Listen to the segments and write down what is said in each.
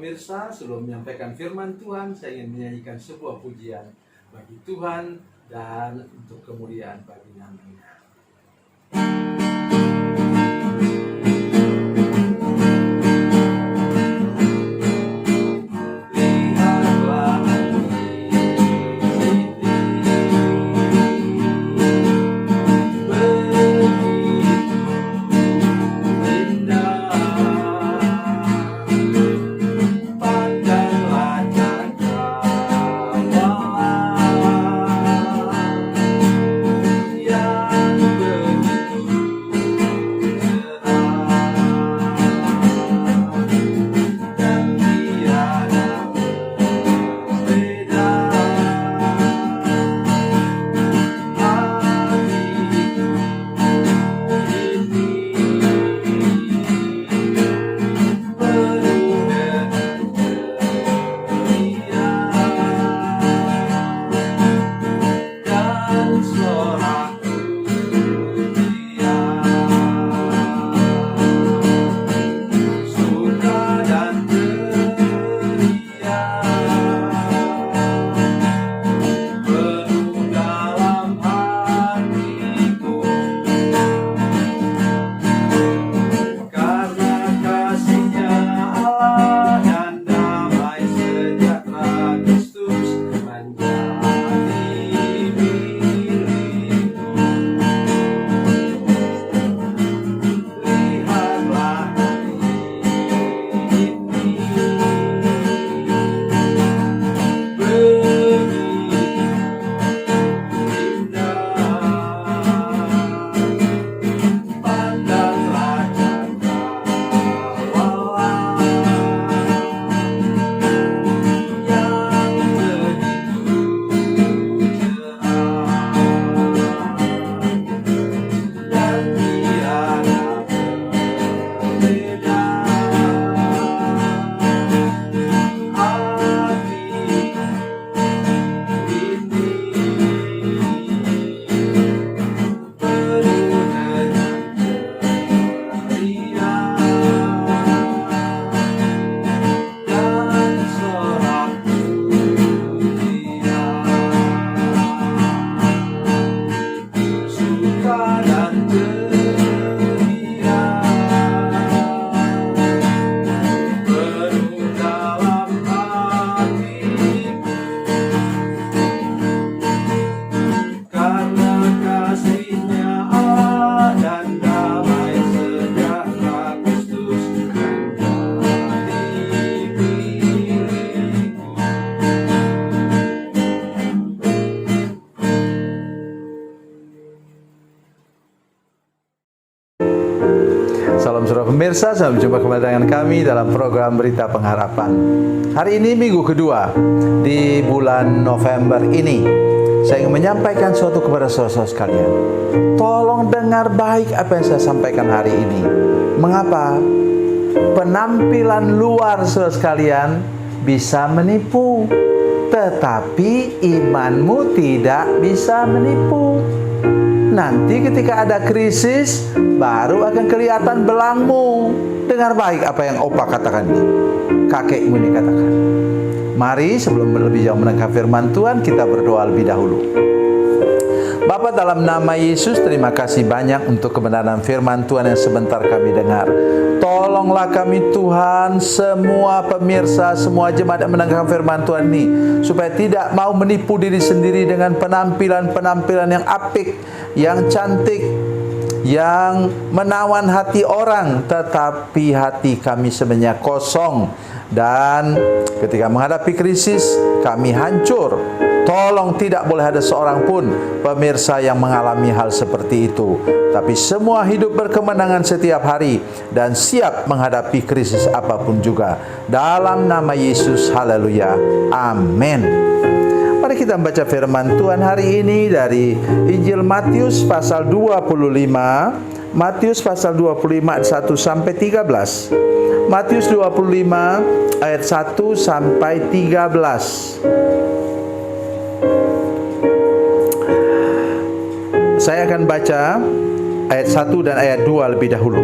pemirsa, sebelum menyampaikan firman Tuhan, saya ingin menyanyikan sebuah pujian bagi Tuhan dan untuk kemuliaan bagi nama-Nya. Salam saudara pemirsa, selamat berjumpa kembali dengan kami dalam program Berita Pengharapan. Hari ini minggu kedua di bulan November ini. Saya ingin menyampaikan sesuatu kepada saudara-saudara sekalian. Tolong dengar baik apa yang saya sampaikan hari ini. Mengapa? Penampilan luar saudara sekalian bisa menipu, tetapi imanmu tidak bisa menipu. Nanti ketika ada krisis, baru akan kelihatan belangmu. Dengar baik apa yang Opa katakan ini. Kakekmu ini katakan. Mari sebelum lebih jauh mendengar firman Tuhan, kita berdoa lebih dahulu. Bapa, dalam nama Yesus, terima kasih banyak untuk kebenaran firman Tuhan yang sebentar kami dengar. Tolonglah kami Tuhan, semua pemirsa, semua jemaat yang mendengar firman Tuhan ini, supaya tidak mau menipu diri sendiri dengan penampilan-penampilan yang apik, yang cantik, yang menawan hati orang, tetapi hati kami sebenarnya kosong. Dan ketika menghadapi krisis, kami hancur. Tolong tidak boleh ada seorang pun pemirsa yang mengalami hal seperti itu. Tapi semua hidup berkemenangan setiap hari dan siap menghadapi krisis apapun juga. Dalam nama Yesus, haleluya, amin. Mari kita membaca firman Tuhan hari ini dari Injil Matius pasal 25. Matius pasal 25 ayat 1 sampai 13. Matius 25 ayat 1 sampai 13. Saya akan baca ayat 1 dan ayat 2 lebih dahulu.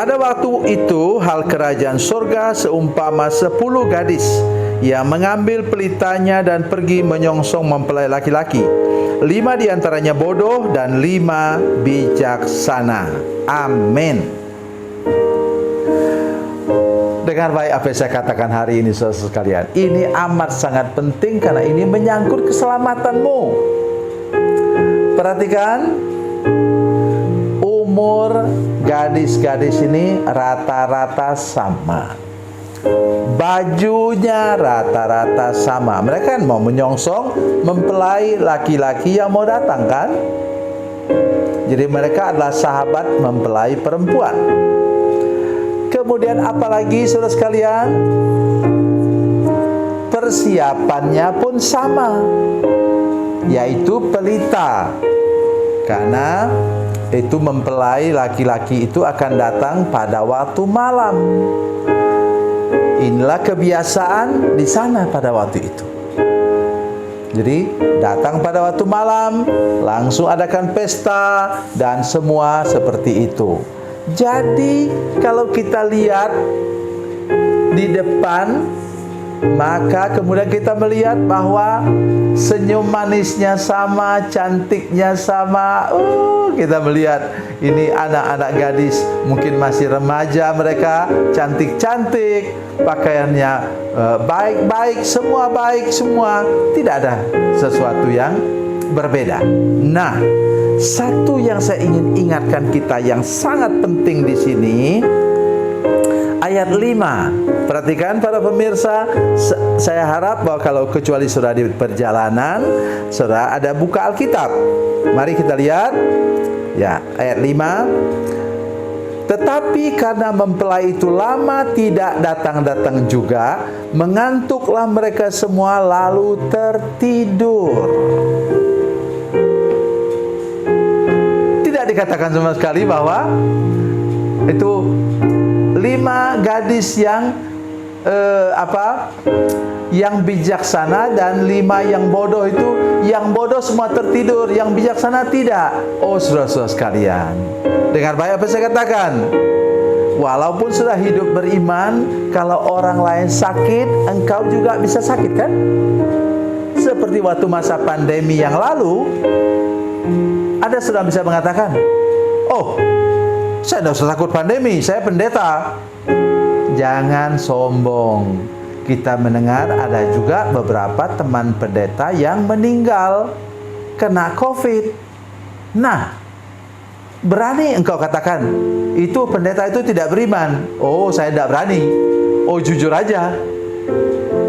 Pada waktu itu hal kerajaan surga seumpama 10 gadis yang mengambil pelitanya dan pergi menyongsong mempelai laki-laki. 5 diantaranya bodoh dan 5 bijaksana. Amin. Dengar baik apa yang saya katakan hari ini, saudara sekalian. Ini amat sangat penting karena ini menyangkut keselamatanmu. Perhatikan, umur gadis-gadis ini rata-rata sama. Bajunya rata-rata sama. Mereka kan mau menyongsong mempelai laki-laki yang mau datang kan. Jadi mereka adalah sahabat mempelai perempuan. Kemudian apalagi saudara sekalian, persiapannya pun sama, yaitu pelita. Karena itu mempelai laki-laki itu akan datang pada waktu malam. Inilah kebiasaan di sana pada waktu itu. Jadi datang pada waktu malam, langsung adakan pesta dan semua seperti itu. Jadi kalau kita lihat di depan, maka kemudian kita melihat bahwa senyum manisnya sama, cantiknya sama. Kita melihat ini anak-anak gadis, mungkin masih remaja mereka, cantik-cantik, pakaiannya baik-baik, semua. Tidak ada sesuatu yang berbeda. Nah, satu yang saya ingin ingatkan kita yang sangat penting di sini, ayat 5. Perhatikan para pemirsa, saya harap bahwa kalau kecuali saudara di perjalanan, saudara ada buka Alkitab. Mari kita lihat. Ya, ayat 5. Tetapi karena mempelai itu lama tidak datang-datang juga, mengantuklah mereka semua lalu tertidur. Tidak dikatakan sama sekali bahwa itu 5 gadis yang yang bijaksana dan 5 yang bodoh itu, yang bodoh semua tertidur, yang bijaksana tidak. Oh saudara-saudara sekalian, dengar baik apa saya katakan. Walaupun sudah hidup beriman, kalau orang lain sakit, engkau juga bisa sakit kan? Seperti waktu masa pandemi yang lalu, ada saudara bisa mengatakan, oh, saya tidak usah takut pandemi, saya pendeta. Jangan sombong. Kita mendengar ada juga beberapa teman pendeta yang meninggal kena COVID. Nah, berani engkau katakan itu pendeta itu tidak beriman? Oh, saya tidak berani. Oh, jujur aja,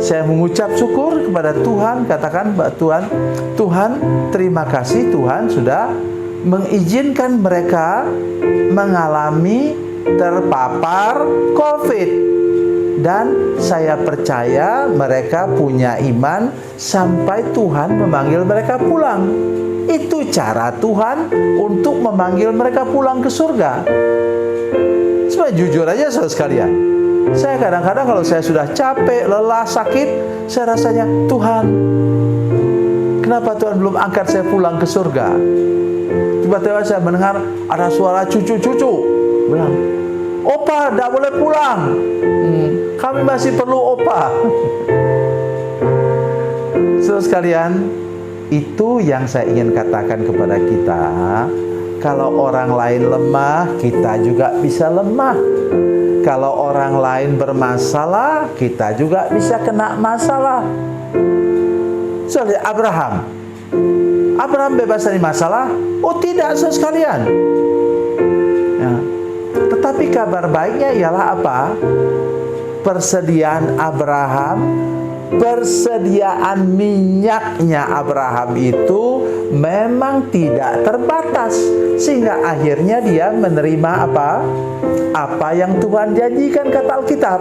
saya mengucap syukur kepada Tuhan. Katakan, Tuhan, terima kasih Tuhan sudah mengizinkan mereka mengalami terpapar COVID. Dan saya percaya mereka punya iman sampai Tuhan memanggil mereka pulang. Itu cara Tuhan untuk memanggil mereka pulang ke surga. Supaya jujur aja saudara sekalian, saya kadang-kadang kalau saya sudah capek, lelah, sakit, saya rasanya, Tuhan, kenapa Tuhan belum angkat saya pulang ke surga? Tiba-tiba saya mendengar ada suara cucu-cucu bilang, Opa, tidak boleh pulang. Kami masih perlu Opa. Saudara sekalian, itu yang saya ingin katakan kepada kita. Kalau orang lain lemah, kita juga bisa lemah. Kalau orang lain bermasalah, kita juga bisa kena masalah. Soalnya Abraham bebas dari masalah? Oh tidak, saudara sekalian. Ya. Tetapi kabar baiknya ialah apa? Persediaan minyaknya Abraham itu memang tidak terbatas, sehingga akhirnya dia menerima apa yang Tuhan janjikan, kata Alkitab.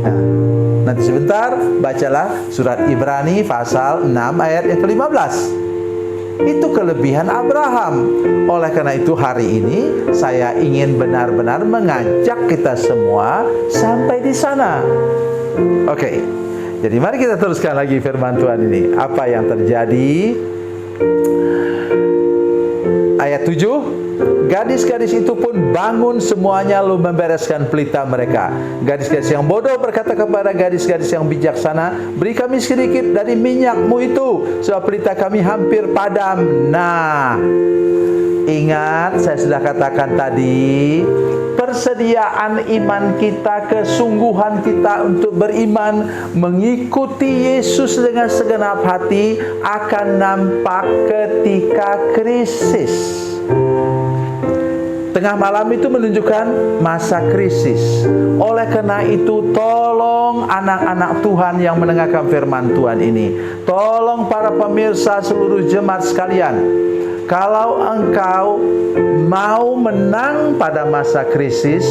Nah, nanti sebentar bacalah surat Ibrani pasal 6 ayat yang ke-15. Itu kelebihan Abraham. Oleh karena itu hari ini saya ingin benar-benar mengajak kita semua sampai di sana. Oke. Jadi mari kita teruskan lagi firman Tuhan ini. Apa yang terjadi? Ayat 7. Gadis-gadis itu pun bangun semuanya lalu membereskan pelita mereka. Gadis-gadis yang bodoh berkata kepada gadis-gadis yang bijaksana, beri kami sedikit dari minyakmu itu, sebab pelita kami hampir padam. Nah, ingat saya sudah katakan tadi, persediaan iman kita, kesungguhan kita untuk beriman, mengikuti Yesus dengan segenap hati akan nampak ketika krisis. Tengah malam itu menunjukkan masa krisis. Oleh karena itu, tolong anak-anak Tuhan yang mendengarkan firman Tuhan ini, tolong para pemirsa seluruh jemaat sekalian, kalau engkau mau menang pada masa krisis,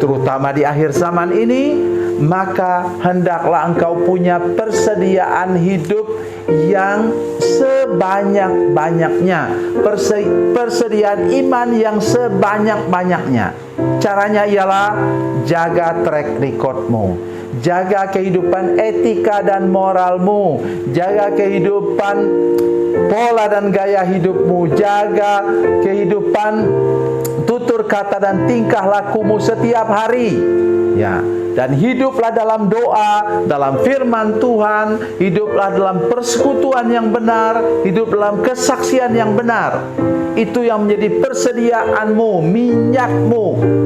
terutama di akhir zaman ini, maka hendaklah engkau punya persediaan hidup yang sebanyak-banyaknya, persediaan iman yang sebanyak-banyaknya. Caranya ialah jaga track recordmu, jaga kehidupan etika dan moralmu, jaga kehidupan pola dan gaya hidupmu, jaga kehidupan tutur kata dan tingkah lakumu setiap hari. Ya, dan hiduplah dalam doa, dalam firman Tuhan, hiduplah dalam persekutuan yang benar, hidup dalam kesaksian yang benar. Itu yang menjadi persediaanmu, minyakmu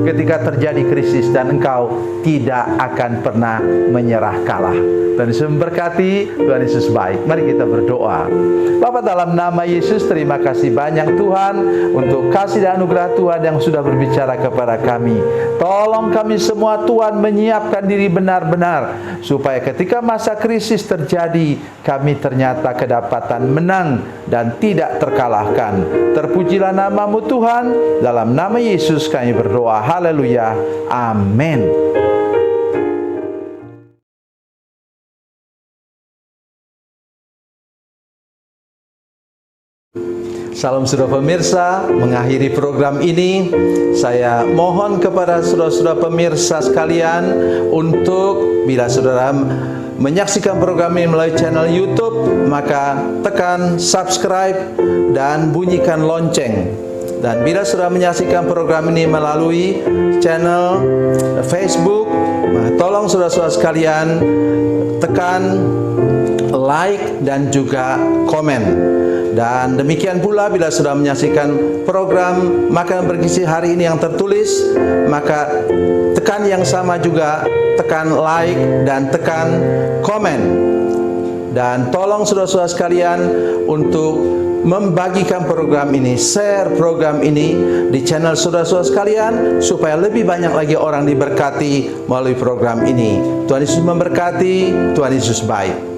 ketika terjadi krisis, dan engkau tidak akan pernah menyerah kalah. Tuhan Yesus memberkati, Tuhan Yesus baik. Mari kita berdoa. Bapa, dalam nama Yesus, terima kasih banyak Tuhan untuk kasih dan anugerah Tuhan yang sudah berbicara kepada kami. Tolong kami semua Tuhan menyiapkan diri benar-benar, supaya ketika masa krisis terjadi, kami ternyata kedapatan menang dan tidak terkalahkan. Terpujilah namamu Tuhan, dalam nama Yesus kami berdoa. Haleluya, amin. Salam saudara pemirsa, mengakhiri program ini, saya mohon kepada saudara-saudara pemirsa sekalian untuk bila saudara menyaksikan program ini melalui channel YouTube, maka tekan subscribe dan bunyikan lonceng. Dan bila saudara menyaksikan program ini melalui channel Facebook, tolong saudara-saudara sekalian tekan like dan juga komen. Dan demikian pula bila sudah menyaksikan program Makanan Bergizi hari ini yang tertulis, maka tekan yang sama juga, tekan like dan tekan komen. Dan tolong saudara-saudara sekalian untuk membagikan program ini, share program ini di channel saudara-saudara sekalian, supaya lebih banyak lagi orang diberkati melalui program ini. Tuhan Yesus memberkati, Tuhan Yesus baik.